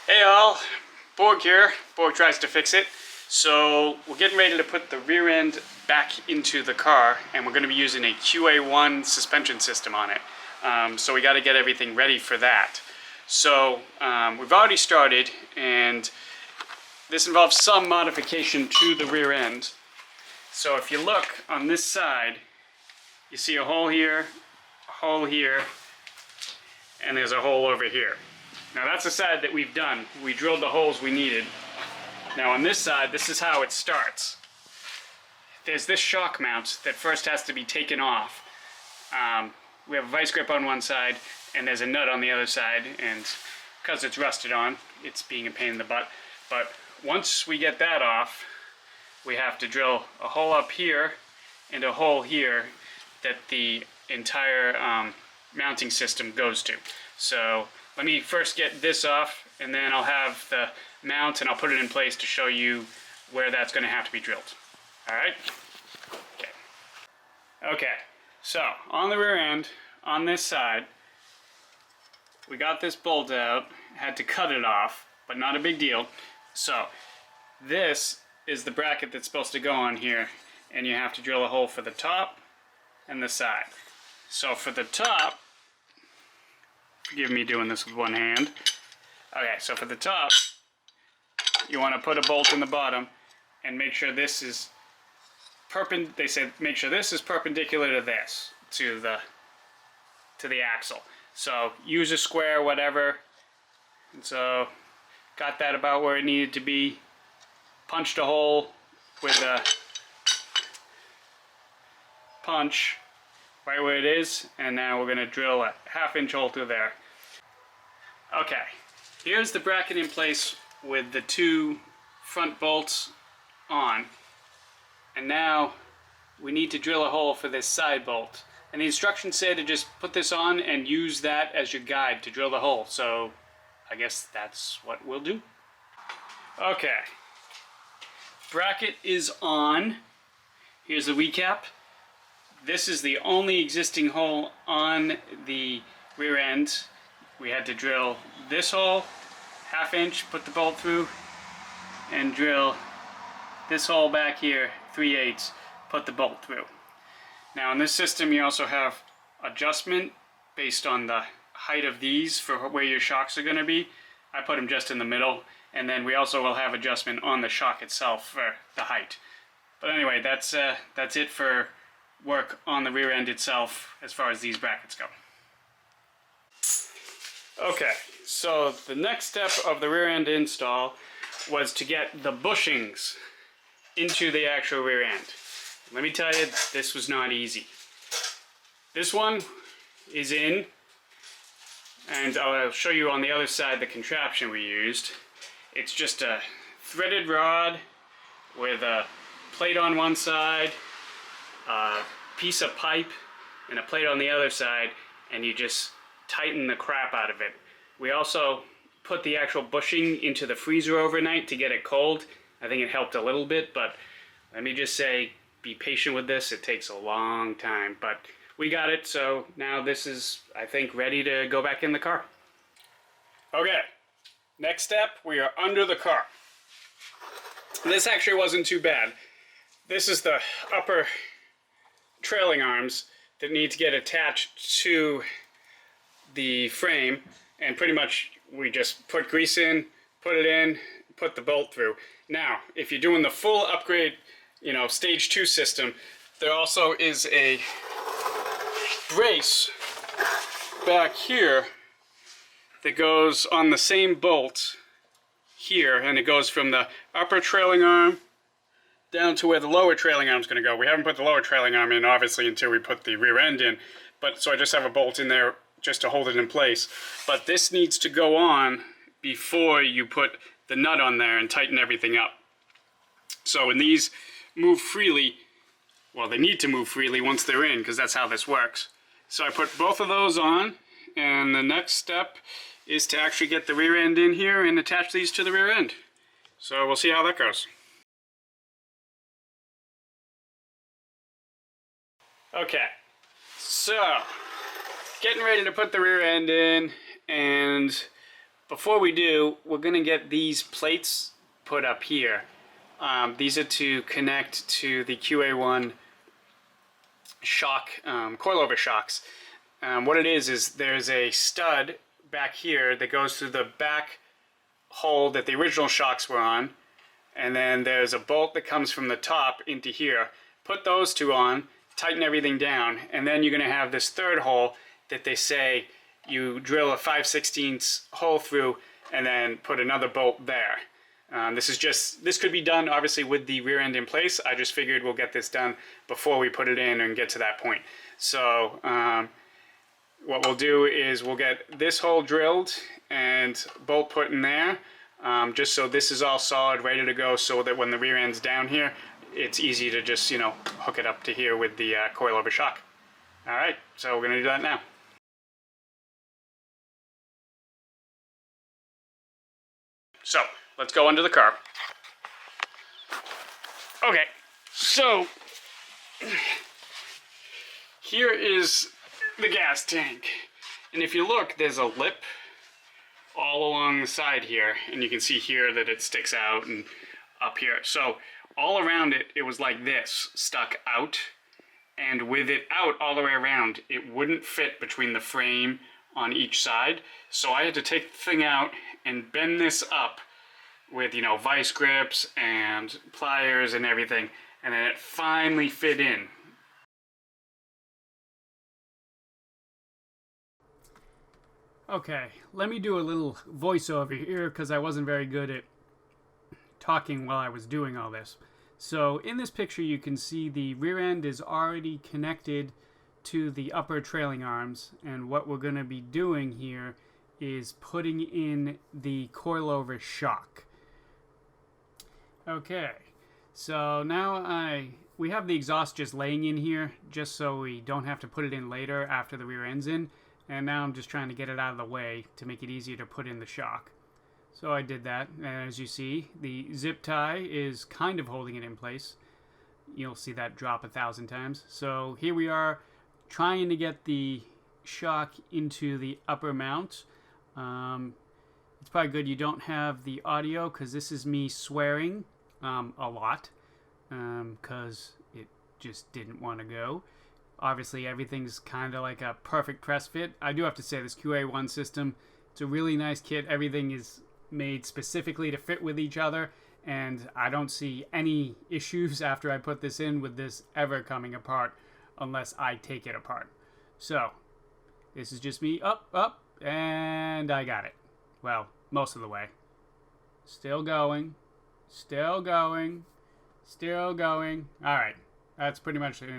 Hey all, Borg here. Borg tries to fix it. So we're getting ready to put the rear end back into the car, and we're going to be using a QA1 suspension system on it. So we got to get everything ready for that. So we've already started, and this involves some modification to the rear end. So if you look on this side, you see a hole here, and there's a hole over here. Now that's the side that we've done. We drilled the holes we needed. Now on this side, this is how it starts. There's this shock mount that first has to be taken off. We have a vice grip on one side, and there's a nut on the other side, and because it's rusted on, it's being a pain in the butt. But once we get that off, we have to drill a hole up here and a hole here that the entire mounting system goes to. So let me first get this off, and then I'll have the mount and I'll put it in place to show you where that's going to have to be drilled. Alright? Okay, so on the rear end, on this side, we got this bolt out, had to cut it off, but not a big deal. So this is the bracket that's supposed to go on here, and you have to drill a hole for the top and the side. So for the top, forgive me doing this with one hand. Okay, so for the top, you want to put a bolt in the bottom and make sure this is they say make sure this is perpendicular to this, to the axle. So use a square, whatever. And so got that about where it needed to be. Punched a hole with a punch right where it is, and now we're going to drill a 1/2 inch hole through there. Okay, here's the bracket in place with the two front bolts on, and now we need to drill a hole for this side bolt. And the instructions say to just put this on and use that as your guide to drill the hole, so I guess that's what we'll do. Okay, bracket is on. Here's the recap. This is the only existing hole on the rear end. We had to drill this hole, 1/2 inch, put the bolt through, and drill this hole back here, 3/8, put the bolt through. Now in this system you also have adjustment based on the height of these for where your shocks are going to be. I put them just in the middle, and then we also will have adjustment on the shock itself for the height. But anyway, that's it for work on the rear end itself as far as these brackets go. Okay, so the next step of the rear end install was to get the bushings into the actual rear end. Let me tell you, this was not easy. This one is in, and I'll show you on the other side the contraption we used. It's just a threaded rod with a plate on one side, a piece of pipe, and a plate on the other side, and you just tighten the crap out of it. We also put the actual bushing into the freezer overnight to get it cold. I think it helped a little bit, but let me just say, be patient with this. It takes a long time, but we got it, so now this is, I think, ready to go back in the car. Okay, next step, we are under the car. This actually wasn't too bad. This is the upper trailing arms that need to get attached to the frame, and pretty much we just put grease in, put it in, put the bolt through. Now, if you're doing the full upgrade, stage 2 system, there also is a brace back here that goes on the same bolt here, and it goes from the upper trailing arm down to where the lower trailing arm is going to go. We haven't put the lower trailing arm in, obviously, until we put the rear end in, but so I just have a bolt in there just to hold it in place. But this needs to go on before you put the nut on there and tighten everything up. So when these move freely, well, they need to move freely once they're in, because that's how this works. So I put both of those on, and the next step is to actually get the rear end in here and attach these to the rear end. So we'll see how that goes. Okay, so getting ready to put the rear end in, and before we do, we're going to get these plates put up here. These are to connect to the QA1 shock, coilover shocks. What it is there's a stud back here that goes through the back hole that the original shocks were on, and then there's a bolt that comes from the top into here. Put those two on, tighten everything down, and then you're going to have this third hole that they say you drill a 5/16 hole through and then put another bolt there. This could be done obviously with the rear end in place. I just figured we'll get this done before we put it in and get to that point. So what we'll do is we'll get this hole drilled and bolt put in there, just so this is all solid, ready to go, so that when the rear end's down here, it's easy to just, you know, hook it up to here with the coilover shock. Alright, so we're going to do that now. So, let's go under the car. Okay, so here is the gas tank. And if you look, there's a lip all along the side here, and you can see here that it sticks out and up here. So all around it, it was like this, stuck out. And with it out all the way around, it wouldn't fit between the frame on each side. So I had to take the thing out and bend this up with, you know, vice grips and pliers and everything, and then it finally fit in. Okay, let me do a little voiceover here because I wasn't very good at talking while I was doing all this. So in this picture you can see the rear end is already connected to the upper trailing arms, and what we're going to be doing here is putting in the coilover shock. Okay, so now we have the exhaust just laying in here just so we don't have to put it in later after the rear end's in, and now I'm just trying to get it out of the way to make it easier to put in the shock. So I did that, and as you see, the zip tie is kind of holding it in place. You'll see that drop 1,000 times. So here we are trying to get the shock into the upper mount. It's probably good you don't have the audio because this is me swearing a lot because it just didn't want to go. Obviously everything's kind of like a perfect press fit. I do have to say this QA1 system, it's a really nice kit. Everything is made specifically to fit with each other, and I don't see any issues after I put this in with this ever coming apart unless I take it apart. So this is just me up, and I got it. Well, most of the way. Still going. Still going. Still going. Alright, that's pretty much it.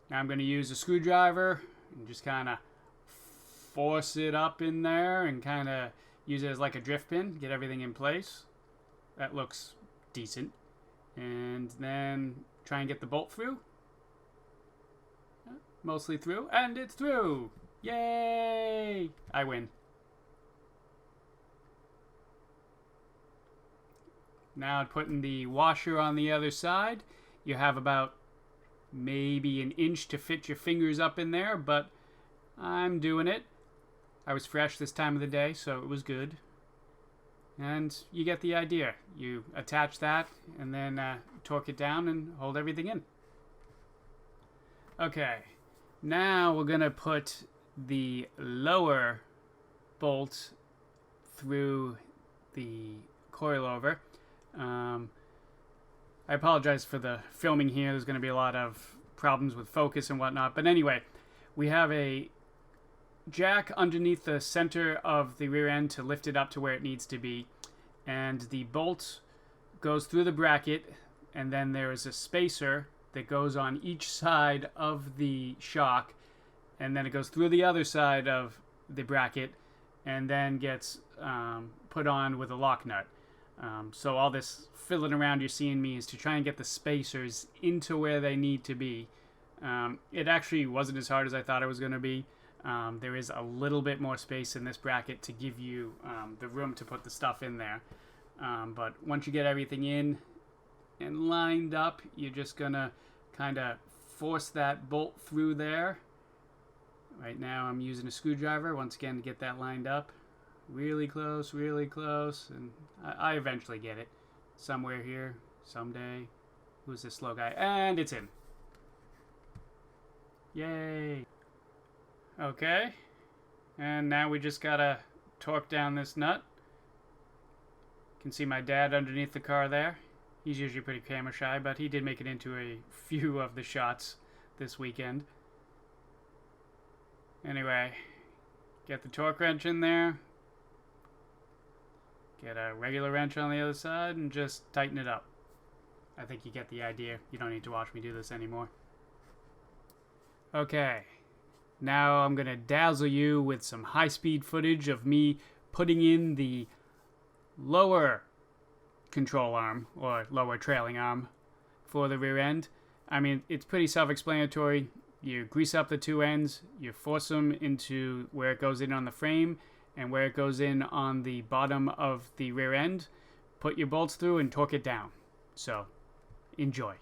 Now I'm going to use a screwdriver and just kind of force it up in there and kind of use it as like a drift pin, get everything in place. That looks decent. And then try and get the bolt through. Mostly through, and it's through! Yay! I win. Now putting the washer on the other side, you have about maybe an inch to fit your fingers up in there, but I'm doing it. I was fresh this time of the day, so it was good. And you get the idea. You attach that and then torque it down and hold everything in. Okay, now we're going to put the lower bolt through the coilover. I apologize for the filming here. There's going to be a lot of problems with focus and whatnot. But anyway, we have a jack underneath the center of the rear end to lift it up to where it needs to be. And the bolt goes through the bracket, and then there is a spacer that goes on each side of the shock, and then it goes through the other side of the bracket and then gets put on with a lock nut. So all this fiddling around you're seeing me is to try and get the spacers into where they need to be. It actually wasn't as hard as I thought it was going to be. There is a little bit more space in this bracket to give you the room to put the stuff in there. But once you get everything in and lined up, you're just going to kind of force that bolt through there. Right now I'm using a screwdriver once again to get that lined up. really close, and I eventually get it. Somewhere here, someday. Who's this slow guy? And it's him. Yay. Okay. And now we just gotta torque down this nut. You can see my dad underneath the car there. He's usually pretty camera shy, but he did make it into a few of the shots this weekend. Anyway, get the torque wrench in there. Get a regular wrench on the other side and just tighten it up. I think you get the idea. You don't need to watch me do this anymore. Okay, now I'm going to dazzle you with some high-speed footage of me putting in the lower control arm, or lower trailing arm, for the rear end. I mean, it's pretty self-explanatory. You grease up the two ends, you force them into where it goes in on the frame, and where it goes in on the bottom of the rear end. Put your bolts through and torque it down. So, enjoy.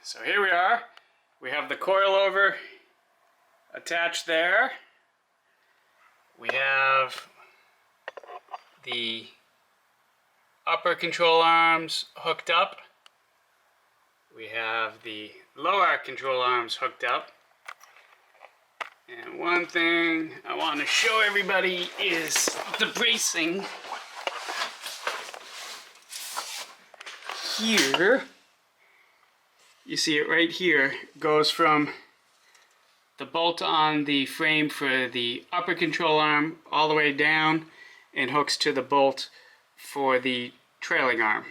So here we are. We have the coilover attached there. We have the upper control arms hooked up. We have the lower control arms hooked up. And one thing I want to show everybody is the bracing here. You see it right here, goes from the bolt on the frame for the upper control arm all the way down and hooks to the bolt for the trailing arm.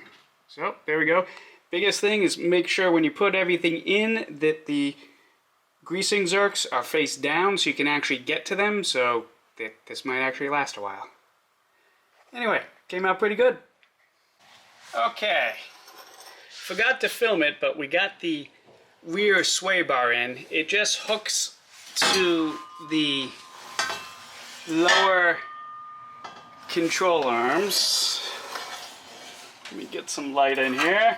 So there we go. Biggest thing is make sure when you put everything in that the greasing zerks are face down so you can actually get to them, so that this might actually last a while. Anyway, came out pretty good. Okay. Forgot to film it, but we got the rear sway bar in. It just hooks to the lower control arms. Let me get some light in here.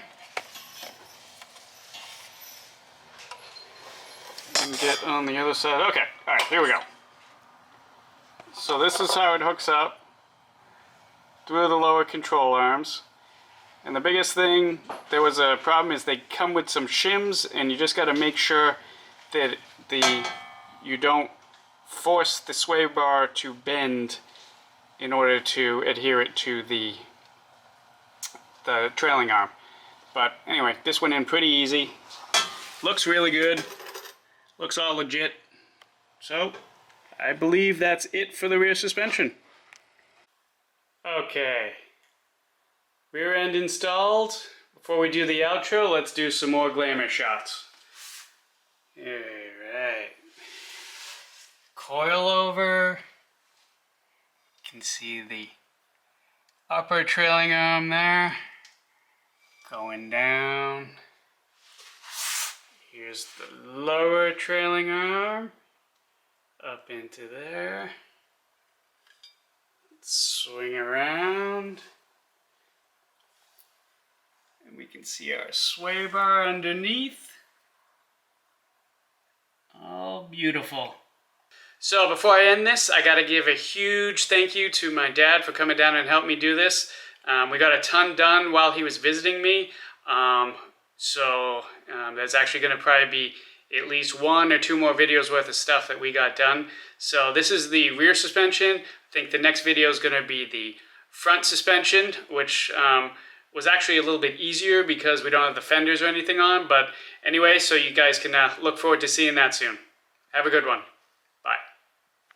And get on the other side. Okay, alright, here we go. So this is how it hooks up through the lower control arms. And the biggest thing, there was a problem, is they come with some shims, and you just got to make sure that you don't force the sway bar to bend in order to adhere it to the trailing arm. But anyway, this went in pretty easy. Looks really good. Looks all legit. So, I believe that's it for the rear suspension. Okay. Rear end installed. Before we do the outro, let's do some more glamour shots. Alright. Coil over. You can see the upper trailing arm there. Going down. Here's the lower trailing arm. Up into there. Swing around. And we can see our sway bar underneath. Oh, beautiful. So before I end this, I got to give a huge thank you to my dad for coming down and helping me do this. We got a ton done while he was visiting me. There's actually going to probably be at least 1 or 2 more videos worth of stuff that we got done. So this is the rear suspension. I think the next video is going to be the front suspension, which was actually a little bit easier because we don't have the fenders or anything on. But anyway, so you guys can look forward to seeing that soon. Have a good one.